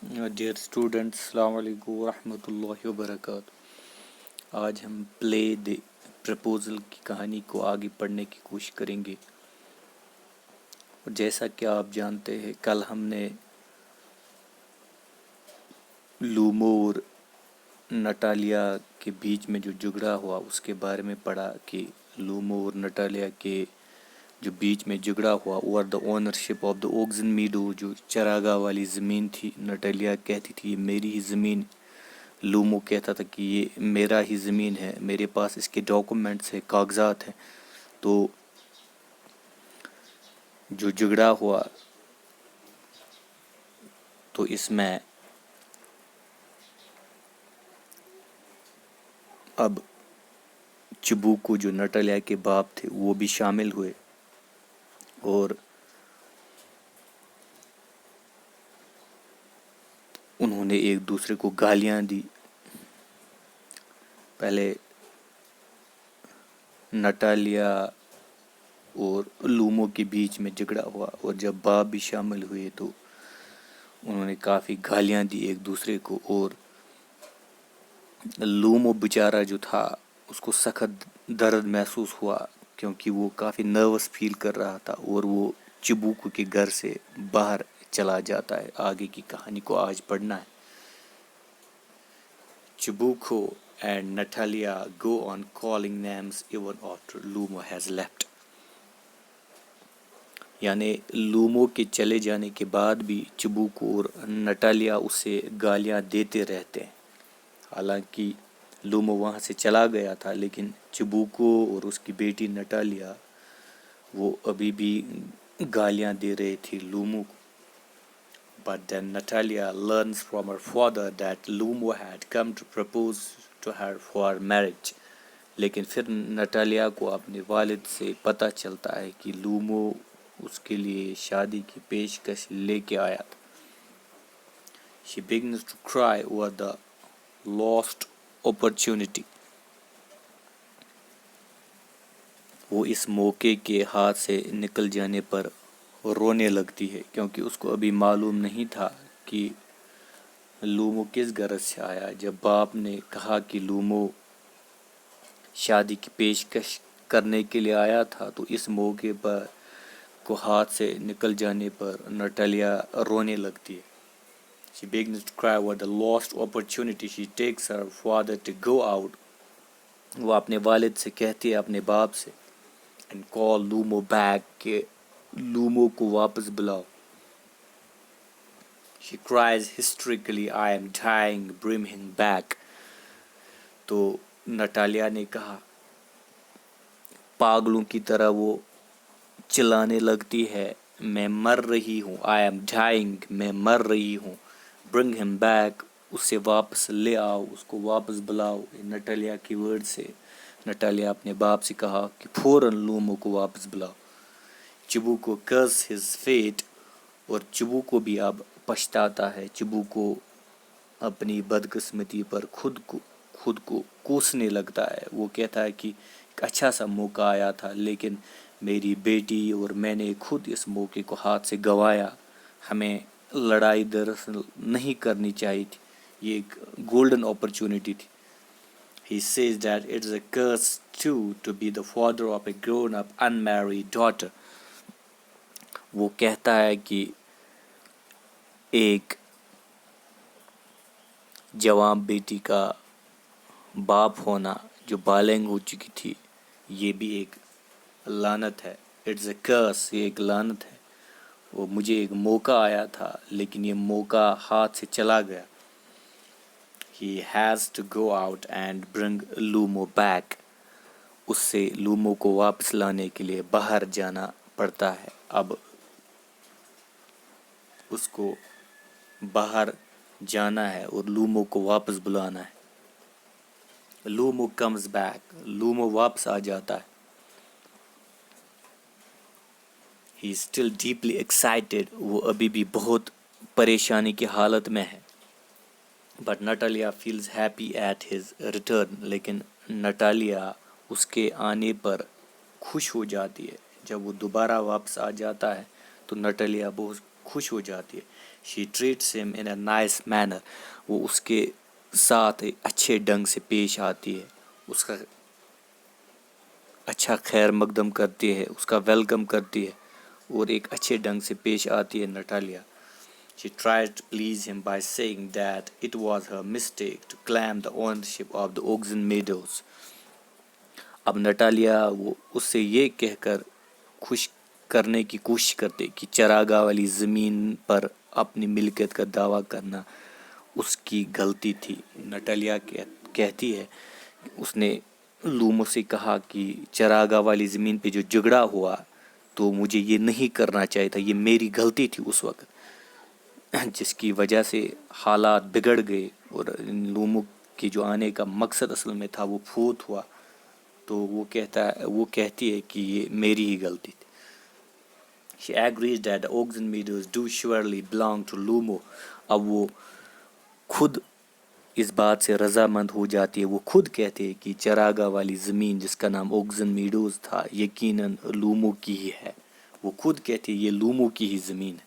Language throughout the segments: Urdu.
ڈیئر اسٹوڈنٹس، السلام علیکم ورحمۃ اللہ وبرکاتہ۔ آج ہم پلے دی پرپوزل کی کہانی کو آگے پڑھنے کی کوشش کریں گے۔ اور جیسا کہ آپ جانتے ہیں، کل ہم نے لومو اور نٹالیا کے بیچ میں جو جھگڑا ہوا اس کے بارے میں پڑھا کہ لومو اور نٹالیا کے جو بیچ میں جھگڑا ہوا over the ownership of the oxen meadow, جو چراگاہ والی زمین تھی۔ نٹالیا کہتی تھی یہ میری ہی زمین، لومو کہتا تھا کہ یہ میرا ہی زمین ہے، میرے پاس اس کے ڈاکومنٹس ہیں، کاغذات ہیں۔ تو جو جھگڑا ہوا تو اس میں اب چبوکو جو نٹالیا کے باپ تھے وہ بھی شامل ہوئے اور انہوں نے ایک دوسرے کو گالیاں دی۔ پہلے نٹالیا اور لومو کے بیچ میں جھگڑا ہوا، اور جب باپ بھی شامل ہوئے تو انہوں نے کافی گالیاں دی ایک دوسرے کو، اور لومو بیچارہ جو تھا اس کو سخت درد محسوس ہوا کیونکہ وہ کافی نروس فیل کر رہا تھا، اور وہ چبوکو کے گھر سے باہر چلا جاتا ہے۔ آگے کی کہانی کو آج پڑھنا ہے۔ چبوکو and Natalia go on calling names even after Lumo has left. یعنی لومو کے چلے جانے کے بعد بھی چبوکو اور نٹالیا اسے گالیاں دیتے رہتے ہیں۔ حالانکہ لومو وہاں سے چلا گیا تھا، لیکن چبوکو اور اس کی بیٹی نٹالیا وہ ابھی بھی گالیاں دے رہے تھے لومو کو۔ But then Natalia learns from her father that Lumo had come to propose to her for marriage. لیکن پھر نٹالیا کو اپنے والد سے پتہ چلتا ہے کہ لومو اس کے لیے شادی کی پیشکش لے کے آیا تھا۔ She begins to cry over the lost opportunity. وہ اس موقع کے ہاتھ سے نکل جانے پر رونے لگتی ہے، کیونکہ اس کو ابھی معلوم نہیں تھا کہ لومو کس غرض سے آیا۔ جب باپ نے کہا کہ لومو شادی کی پیشکش کرنے کے لیے آیا تھا تو اس موقع پر کو ہاتھ سے نکل جانے پر نٹالیا رونے لگتی ہے۔ She begins to cry over the lost opportunity. She takes her father to go out. وہ اپنے والد سے کہتی ہے، اپنے باپ سے، and call Lumo back کہ لومو کو واپس بلاؤ۔ She cries hysterically, I am dying, bring him back. تو نٹالیا نے کہا، پاگلوں کی طرح وہ چلانے لگتی ہے، میں مر رہی ہوں، I am dying، میں مر رہی ہوں، bring him back، اسے واپس لے آؤ، اس کو واپس بلاؤ۔ نٹالیا کی ورڈ سے نٹالیا اپنے باپ سے کہا کہ فوراً لومو کو واپس بلاؤ۔ چبوکو curse his fate، اور چبوکو بھی اب پچھتاتا ہے۔ چبوکو اپنی بدقسمتی پر خود کو کوسنے لگتا ہے۔ وہ کہتا ہے کہ ایک اچھا سا موقع آیا تھا، لیکن میری بیٹی اور میں نے خود اس موقع کو ہاتھ سے گنوایا، ہمیں لڑائی دراصل نہیں کرنی چاہیے تھی، یہ ایک گولڈن اپرچونٹی تھی۔ He says that it is a curse too to be the father of a grown-up unmarried daughter. وہ کہتا ہے کہ ایک جوان بیٹی کا باپ ہونا جو بالغ ہو چکی تھی، یہ بھی ایک لعنت ہے۔ It's a curse، یہ ایک لعنت ہے۔ وہ مجھے ایک موقع آیا تھا لیکن یہ موقع ہاتھ سے چلا گیا۔ He has to go out and bring Lumo back. اس سے لومو کو واپس لانے کے لیے باہر جانا پڑتا ہے۔ اب اس کو باہر جانا ہے اور لومو کو واپس بلانا ہے۔ لومو comes back، لومو واپس آ جاتا ہے۔ He is still deeply excited، وہ ابھی بھی بہت پریشانی کی حالت میں ہے۔ But Natalia feels happy at his return، لیکن نٹالیا اس کے آنے پر خوش ہو جاتی ہے۔ جب وہ دوبارہ واپس آ جاتا ہے تو نٹالیا بہت خوش ہو جاتی ہے۔ She treats him in a nice manner. وہ اس کے ساتھ اچھے ڈنگ سے پیش آتی ہے, اس کا اچھا خیر مقدم کرتی ہے, اس کا ویلکم کرتی ہے اور ایک اچھے ڈنگ سے پیش آتی ہے نٹالیا. She tried to please him by saying that it was her mistake to claim the ownership of the Oxen Meadows. اب نٹالیا وہ اس سے یہ کہہ کر خوش کرنے کی کوشش کرتے کہ چراگاہ والی زمین پر اپنی ملکیت کا دعویٰ کرنا اس کی غلطی تھی. نٹالیا کہتی ہے کہ اس نے لومو سے کہا کہ چراگاہ والی زمین پہ جو جھگڑا ہوا تو مجھے یہ نہیں کرنا چاہیے تھا, یہ میری غلطی تھی اس وقت, جس کی وجہ سے حالات بگڑ گئے اور لومو کے جو آنے کا مقصد اصل میں تھا وہ پھوت ہوا. تو وہ کہتی ہے کہ یہ میری ہی غلطی تھی. She agrees that the Oxen Meadows do surely belong to Lumo. اب وہ خود اس بات سے رضامند ہو جاتی ہے, وہ خود کہتے ہیں کہ چراگاہ والی زمین جس کا نام اوگزن میڈوز تھا یقیناً لومو کی ہی ہے. وہ خود کہتے ہیں یہ لومو کی ہی زمین ہے.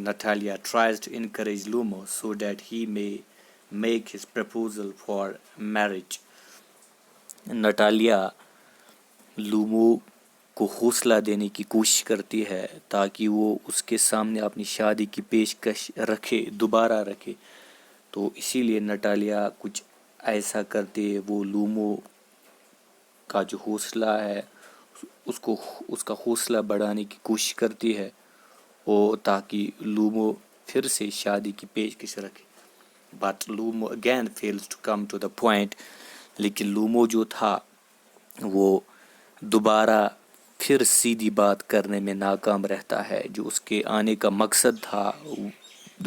Natalia tries to encourage Lumo so that he may make his proposal for marriage. نٹالیا لومو کو حوصلہ دینے کی کوشش کرتی ہے تاکہ وہ اس کے سامنے اپنی شادی کی پیشکش دوبارہ رکھے. تو اسی لیے نٹالیا کچھ ایسا کرتے, وہ لومو کا جو حوصلہ ہے اس کا حوصلہ بڑھانے کی کوشش کرتی ہے اور تاکہ لومو پھر سے شادی کی پیشکش رکھے. But Lomo again fails to come to the point. لیکن لومو جو تھا وہ دوبارہ پھر سیدھی بات کرنے میں ناکام رہتا ہے. جو اس کے آنے کا مقصد تھا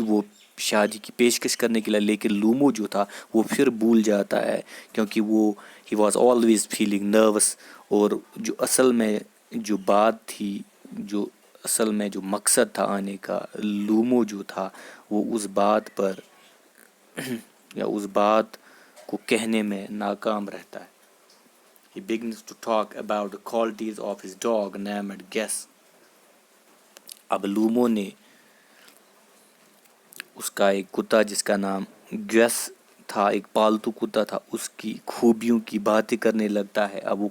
وہ شادی کی پیشکش کرنے کے لیے, لیکن لومو جو تھا وہ پھر بھول جاتا ہے کیونکہ وہ he was always feeling nervous. اور جو اصل میں جو بات تھی, جو اصل میں جو مقصد تھا آنے کا, لومو جو تھا وہ اس بات پر یا اس بات کو کہنے میں ناکام رہتا ہے. He begins to talk about the qualities of his dog named Guess. اب لومو نے اس کا ایک کتا جس کا نام گیس تھا, ایک پالتو کتا تھا, اس کی خوبیوں کی باتیں کرنے لگتا ہے. اب وہ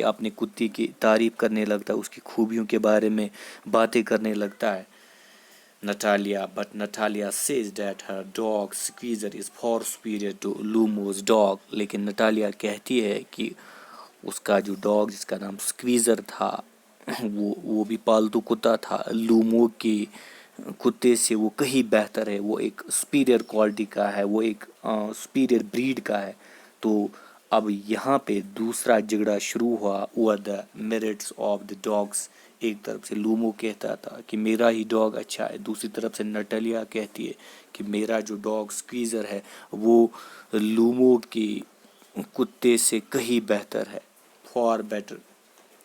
اپنے کتے کی تعریف کرنے لگتا ہے, اس کی خوبیوں کے بارے میں باتیں کرنے لگتا ہے. But Natalia says that her dog Squeezer is far superior to Lumo's dog. لیکن نٹالیا کہتی ہے کہ اس کا جو ڈاگ جس کا نام سکویزر تھا وہ بھی پالتو کتا تھا, لومو کے کتے سے وہ کہیں بہتر ہے, وہ ایک سپیریئر کوالٹی کا ہے, وہ ایک سپیریئر بریڈ کا ہے. تو اب یہاں پہ دوسرا جھگڑا شروع ہوا over the merits of the dogs. ایک طرف سے لومو کہتا تھا کہ میرا ہی ڈاگ اچھا ہے, دوسری طرف سے نٹالیا کہتی ہے کہ میرا جو ڈاگ سکویزر ہے وہ لومو کے کتے سے کہیں بہتر ہے, far better.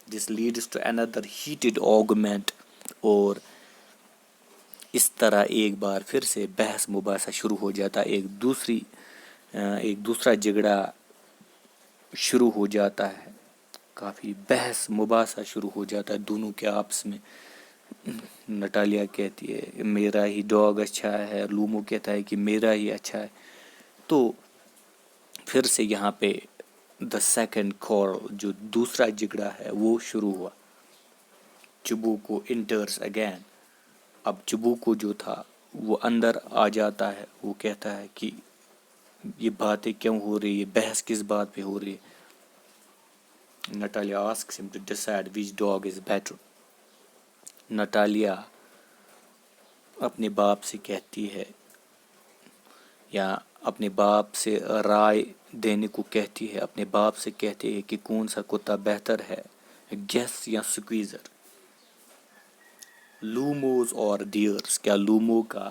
This leads to another heated argument. اور اس طرح ایک بار پھر سے بحث مباحثہ شروع ہو جاتا ہے, ایک دوسرا جھگڑا شروع ہو جاتا ہے, کافی بحث مباحثہ شروع ہو جاتا ہے دونوں کے آپس میں. نٹالیا کہتی ہے میرا ہی ڈاگ اچھا ہے, لومو کہتا ہے کہ میرا ہی اچھا ہے. تو پھر سے یہاں پہ دا سیکنڈ کورل جو دوسرا جھگڑا ہے وہ شروع ہوا. چبوکو انٹرس اگین. اب چبوکو جو تھا وہ اندر آ جاتا ہے, وہ کہتا ہے کہ یہ باتیں کیوں ہو رہی ہے, بحث کس بات پہ ہو رہی ہے. نٹالیا asks him to decide which dog is better. نٹالیا اپنے باپ سے کہتی ہے یا اپنے باپ سے رائے دینے کو کہتی ہے, اپنے باپ سے کہتے ہیں کہ کون سا کتا بہتر ہے, گیس یا سکویزر, لوموز اور ڈیئرس. کیا لومو کا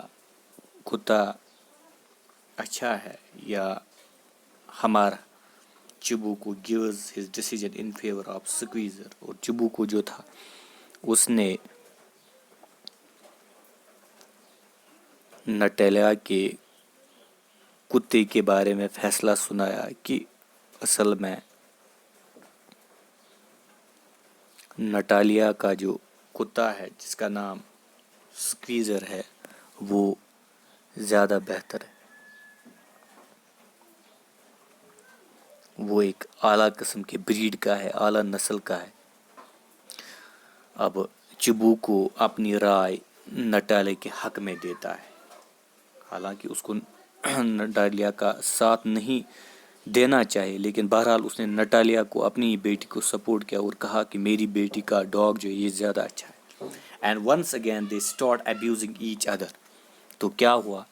کتا اچھا ہے یا ہمارا. چبوکو gives his decision in favor of Squeezer. اور چبوکو جو تھا اس نے نٹالیا کے کتے کے بارے میں فیصلہ سنایا کہ اصل میں نٹالیا کا جو کتا ہے جس کا نام سکویزر ہے وہ زیادہ بہتر ہے، وہ ایک اعلیٰ قسم کے بریڈ کا ہے، اعلیٰ نسل کا ہے۔ اب چبو کو اپنی رائے نٹالے کے حق میں دیتا ہے، حالانکہ اس کو نٹالیا کا ساتھ نہیں دینا چاہیے، لیکن بہرحال اس نے نٹالیا کو اپنی بیٹی کو سپورٹ کیا اور کہا کہ میری بیٹی کا ڈاگ جو ہے یہ زیادہ اچھا ہے۔ And once again they start abusing each other, تو کیا ہوا،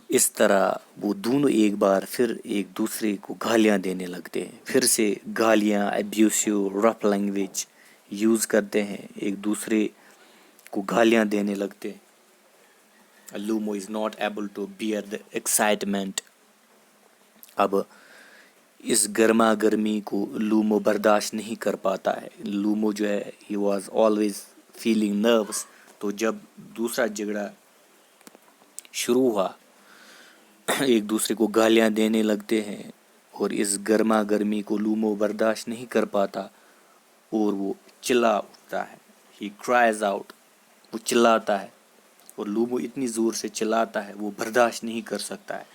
اس طرح وہ دونوں ایک بار پھر ایک دوسرے کو گالیاں دینے لگتے ہیں، پھر سے گالیاں، ابیوسو رف لینگویج یوز کرتے ہیں، ایک دوسرے کو گالیاں دینے لگتے ہیں۔ Lomo is not able to bear the excitement, اب اس گرما گرمی کو لومو برداشت نہیں کر پاتا ہے۔ لومو جو ہے he was always feeling nervous, تو جب دوسرا جھگڑا شروع ہوا، ایک دوسرے کو گالیاں دینے لگتے ہیں، اور اس گرما گرمی کو لومو برداشت نہیں کر پاتا اور وہ چلا اٹھتا ہے، ہی کرائز آؤٹ، وہ چلاتا ہے، اور لومو اتنی زور سے چلاتا ہے وہ برداشت نہیں کر سکتا ہے۔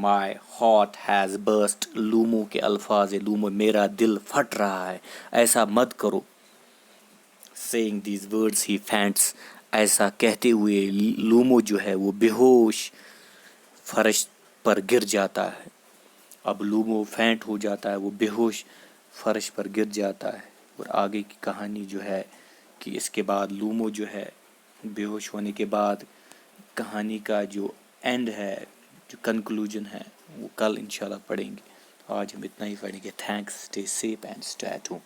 مائی ہارٹ ہیز برسٹ، لومو کے الفاظ ہے، لومو میرا دل پھٹ رہا ہے، ایسا مت کرو۔ سیئنگ دیز ورڈز ہی فینٹس، ایسا کہتے ہوئے لومو جو ہے وہ بے ہوش فرش پر گر جاتا ہے۔ اب لومو فینٹ ہو جاتا ہے، وہ بے ہوش فرش پر گر جاتا ہے، اور آگے کی کہانی جو ہے کہ اس کے بعد لومو جو ہے بے ہوش ہونے کے بعد کہانی کا جو اینڈ ہے، جو کنکلوژن ہے، وہ کل انشاءاللہ پڑھیں گے۔ آج ہم اتنا ہی پڑھیں گے۔ Thanks, stay safe and stay at home.